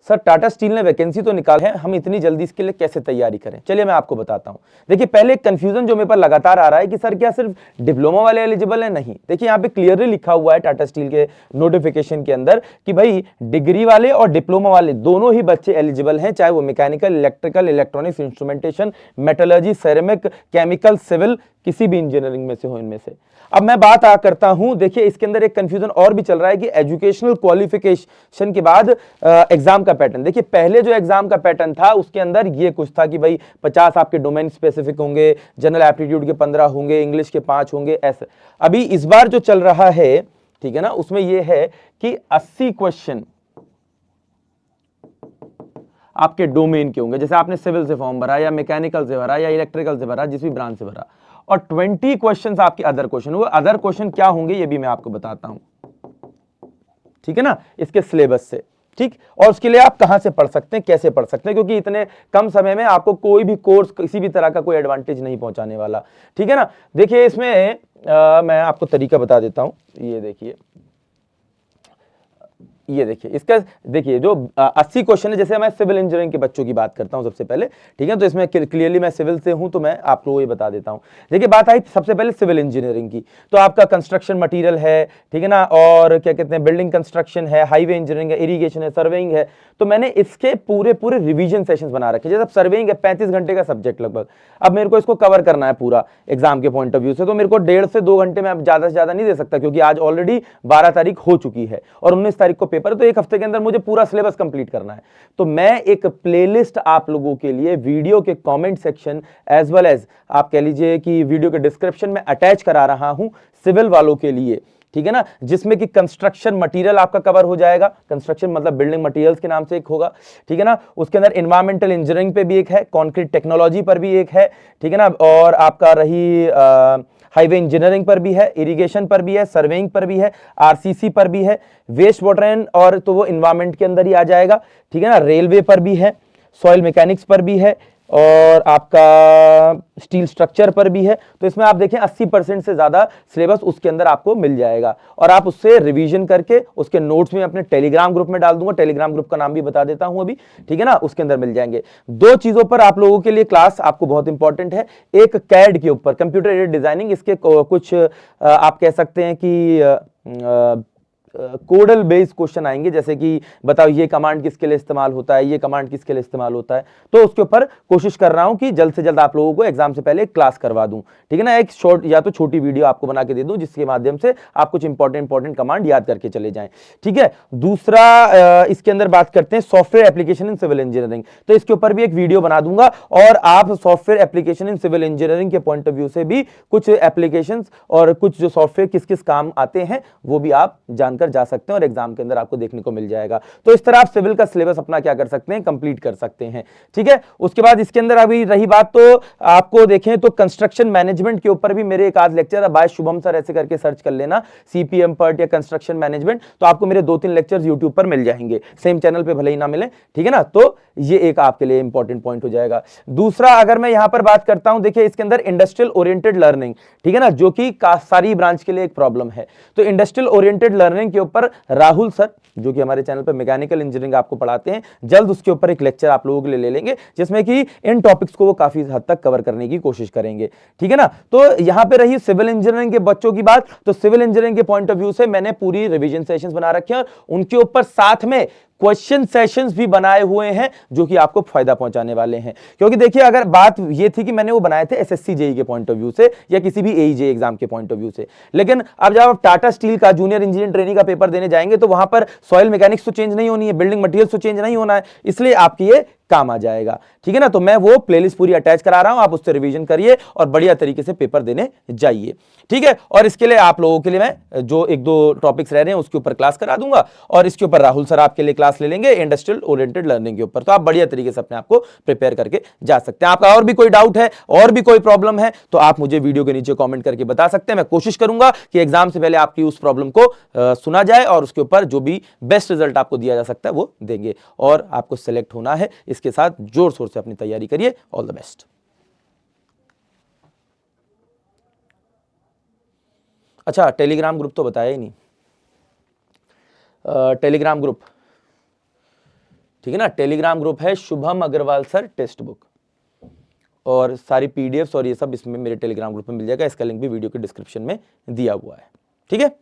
Sir Tata steel ने vacancy तो निकाल है, हम इतनी जल्दी इसके लिए कैसे तैयारी करें? चलिए मैं आपको बताता हूं। देखिए पहले एक कंफ्यूजन जो मेरे पर लगातार आ रहा है कि सर क्या सिर्फ डिप्लोमा वाले एलिजिबल है? नहीं, देखिए यहाँ पे क्लियरली लिखा हुआ है टाटा स्टील के नोटिफिकेशन के अंदर कि भाई डिग्री वाले और डिप्लोमा वाले दोनों ही बच्चे एलिजिबल हैं, चाहे वो mechanical, electrical, electronics, instrumentation, metallurgy, ceramic, chemical, civil, किसी भी इंजीनियरिंग में से हो इनमें से। अब मैं बात करता हूं, देखिए इसके अंदर एक कंफ्यूजन और भी चल रहा है कि एजुकेशनल क्वालिफिकेशन के बाद एग्जाम का पैटर्न। देखिए पहले जो एग्जाम का पैटर्न था उसके अंदर ये कुछ था कि भाई 50 आपके डोमेन स्पेसिफिक होंगे, जनरल एप्टीट्यूड के 15 होंगे, इंग्लिश के 5 होंगे, ऐसे। अभी इस बार जो चल रहा है, ठीक है ना, उसमें यह है कि 80 क्वेश्चन आपके डोमेन के होंगे, जैसे आपने सिविल से फॉर्म भरा या मैकेनिकल से भरा या इलेक्ट्रिकल से भरा, जिस भी ब्रांच से भरा, और 20 क्वेश्चंस आपके अदर क्वेश्चन हुए। अदर क्वेश्चन क्या होंगे ये भी मैं आपको बताता हूं, ठीक है ना, इसके सिलेबस से। ठीक, और उसके लिए आप कहां से पढ़ सकते हैं, कैसे पढ़ सकते हैं, क्योंकि इतने कम समय में आपको कोई भी कोर्स किसी भी तरह का कोई एडवांटेज नहीं पहुंचाने वाला, ठीक है ना। देखिए इसमें मैं आपको तरीका बता देता हूं। ये देखिए इसका, देखिए जो 80 क्वेश्चन है, जैसे मैं सिविल इंजीनियरिंग के बच्चों की बात करता हूं सबसे पहले, ठीक है, तो इसमें क्लियरली मैं सिविल से हूं तो मैं आप लोगों को ये बता देता हूं। देखिए बात आई सबसे पहले सिविल इंजीनियरिंग की, तो आपका कंस्ट्रक्शन मटेरियल है, ठीक है ना, और क्या कहते हैं, बिल्डिंग कंस्ट्रक्शन है, हाईवे इंजीनियरिंग है, इरिगेशन है, सर्वेइंग है। तो मैंने इसके पूरे पूरे रिवीजन सेशंस बना रखे। जैसे अब सर्वेइंग है 35 घंटे का सब्जेक्ट लगभग, अब मेरे को इसको कवर करना है पूरा एग्जाम के पॉइंट ऑफ व्यू से, तो मेरे को 1.5 से 2 घंटे में अब ज्यादा से ज्यादा नहीं दे सकता, क्योंकि आज ऑलरेडी 12 तारीख हो चुकी है और 19 तारीख को पेपर है, तो एक हफ्ते के अंदर मुझे पूरा सिलेबस कंप्लीट करना है। तो मैं एक प्लेलिस्ट आप लोगों के लिए वीडियो के comment section as well as आप कह लीजिए कि वीडियो के डिस्क्रिप्शन में अटैच करा रहा हूं सिविल वालों के लिए, ठीक है ना, जिसमें कि कंस्ट्रक्शन मटेरियल आपका कवर हो जाएगा। कंस्ट्रक्शन मतलब बिल्डिंग मटेरियल्स के नाम से एक होगा, ठीक है ना, उसके अंदर एनवायरमेंटल इंजीनियरिंग पे भी एक है, कंक्रीट टेक्नोलॉजी पर भी एक है, ठीक है ना, और आपका रही हाईवे इंजीनियरिंग पर भी है, इरिगेशन पर भी है, सर्वेइंग पर भी है, आरसीसी पर भी है, वेस्ट वाटर एंड और तो वो एनवायरमेंट के अंदर ही आ जाएगा, ठीक है ना, रेलवे पर भी है, सॉइल मैकेनिक्स पर भी है, और आपका स्टील स्ट्रक्चर पर भी है। तो इसमें आप देखें 80% से ज्यादा सिलेबस उसके अंदर आपको मिल जाएगा, और आप उससे रिवीजन करके उसके नोट्स में अपने टेलीग्राम ग्रुप में डाल दूंगा। टेलीग्राम ग्रुप का नाम भी बता देता हूं अभी, ठीक है ना, उसके अंदर मिल जाएंगे। 2 चीजों पर आप लोगों के लिए क्लास आपको बहुत इंपॉर्टेंट है। एक कैड के ऊपर, कंप्यूटर एडेड डिजाइनिंग, इसके कुछ आप कह सकते हैं कि कोडल बेस्ड क्वेश्चन आएंगे, जैसे कि बताओ ये कमांड किसके लिए इस्तेमाल होता है, ये कमांड किसके लिए इस्तेमाल होता है। तो उसके ऊपर कोशिश कर रहा हूं कि जल्द से जल्द आप लोगों को एग्जाम से पहले एक क्लास करवा दूं, ठीक है ना, एक शॉर्ट या तो छोटी वीडियो आपको बना के दे दूं, जिसके माध्यम से आप कुछ इंपॉर्टेंट कमांड याद करके चले जाएं, ठीक है। दूसरा इसके अंदर बात करते हैं software application in civil engineering, तो इसके ऊपर भी एक वीडियो बना दूंगा, और आप software application in civil engineering के पॉइंट ऑफ व्यू से भी कुछ एप्लीकेशन और कुछ जो सॉफ्टवेयर किस किस काम आते हैं वो भी आप जानकर जा सकते हैं, और एग्जाम के अंदर आपको देखने को मिल जाएगा। तो इस तरह आप सिविल का सिलेबस अपना क्या कर सकते हैं, कंप्लीट कर सकते हैं, ठीक है। उसके बाद इसके अंदर अभी रही बात, तो आपको देखें तो कंस्ट्रक्शन मैनेजमेंट के ऊपर भी मेरे एक आध लेक्चर, बाय शुभम सर ऐसे करके सर्च कर लेना, सीपीएम पर्ट या कंस्ट्रक्शन मैनेजमेंट, तो आपको मेरे 2-3 लेक्चर्स यूट्यूब पर मिल जाएंगे, सेम चैनल पे भले ही ना मिले, ठीक है ना। तो ये एक आपके लिए इंपॉर्टेंट पॉइंट हो जाएगा। दूसरा अगर मैं यहां पर बात करता हूं, देखिए इसके अंदर इंडस्ट्रियल ओरिएंटेड लर्निंग, ठीक है ना, जो कि सारी ब्रांच के लिए एक प्रॉब्लम है। तो इंडस्ट्रियल ओरिएंटेड लर्निंग के ऊपर राहुल सर, जो कि हमारे चैनल पर मैकेनिकल इंजीनियरिंग आपको पढ़ाते हैं, जल्द उसके ऊपर एक लेक्चर आप लोगों के लिए ले लेंगे, जिसमें कि इन टॉपिक्स को वो काफी हद तक कवर करने की कोशिश करेंगे, ठीक है ना। तो यहां पे रही सिविल इंजीनियरिंग के बच्चों की बात, तो सिविल इंजीनियरिंग के पॉइंट ऑफ व्यू से मैंने पूरी रिवीजन सेशंस बना रखे हैं, उनके ऊपर साथ में क्वेश्चन सेशंस भी बनाए हुए हैं, जो कि आपको फायदा पहुंचाने वाले हैं। क्योंकि देखिए अगर बात ये थी कि मैंने वो बनाए थे एसएससी जेई के पॉइंट ऑफ व्यू से या किसी भी एई जेई एग्जाम के पॉइंट ऑफ व्यू से, लेकिन अब जब आप टाटा स्टील का जूनियर इंजीनियर ट्रेनिंग का पेपर देने जाएंगे तो वहां पर सॉइल मैकेनिक्स तो चेंज नहीं होनी है, बिल्डिंग मटेरियल्स तो चेंज नहीं होना है, इसलिए आपकी ये काम आ जाएगा, ठीक है ना। तो मैं वो प्लेलिस्ट पूरी अटैच करा रहा हूं, आप उससे रिवीजन करिए और बढ़िया तरीके से पेपर देने जाइए, ठीक है। और इसके लिए आप लोगों के लिए मैं जो 1-2 टॉपिक्स रह रहे हैं उसके ऊपर क्लास करा दूंगा, और इसके ऊपर राहुल सर आपके लिए क्लास ले लेंगे इंडस्ट्रियल ओरिएंटेड लर्निंग के ऊपर। तो आप बढ़िया तरीके से अपने आप को प्रिपेयर करके जा सकते हैं। आपका और भी कोई डाउट है और भी कोई प्रॉब्लम है तो आप मुझे वीडियो के नीचे कॉमेंट करके बता सकते हैं। मैं कोशिश करूंगा कि एग्जाम से पहले आपकी उस प्रॉब्लम को सुना जाए और उसके ऊपर जो भी बेस्ट रिजल्ट आपको दिया जा सकता है वो देंगे, और आपको सिलेक्ट होना है। इसके साथ जोर शोर से अपनी तैयारी करिए। All the best. अच्छा, टेलीग्राम ग्रुप तो बताया ही नहीं। टेलीग्राम ग्रुप ठीक है ना। टेलीग्राम ग्रुप है Shubham Agarwal sir text book, और सारी पीडीएफ्स और ये सब इसमें मेरे टेलीग्राम ग्रुप में मिल जाएगा। इसका लिंक भी वीडियो के डिस्क्रिप्शन में दिया हुआ है। ठीक है।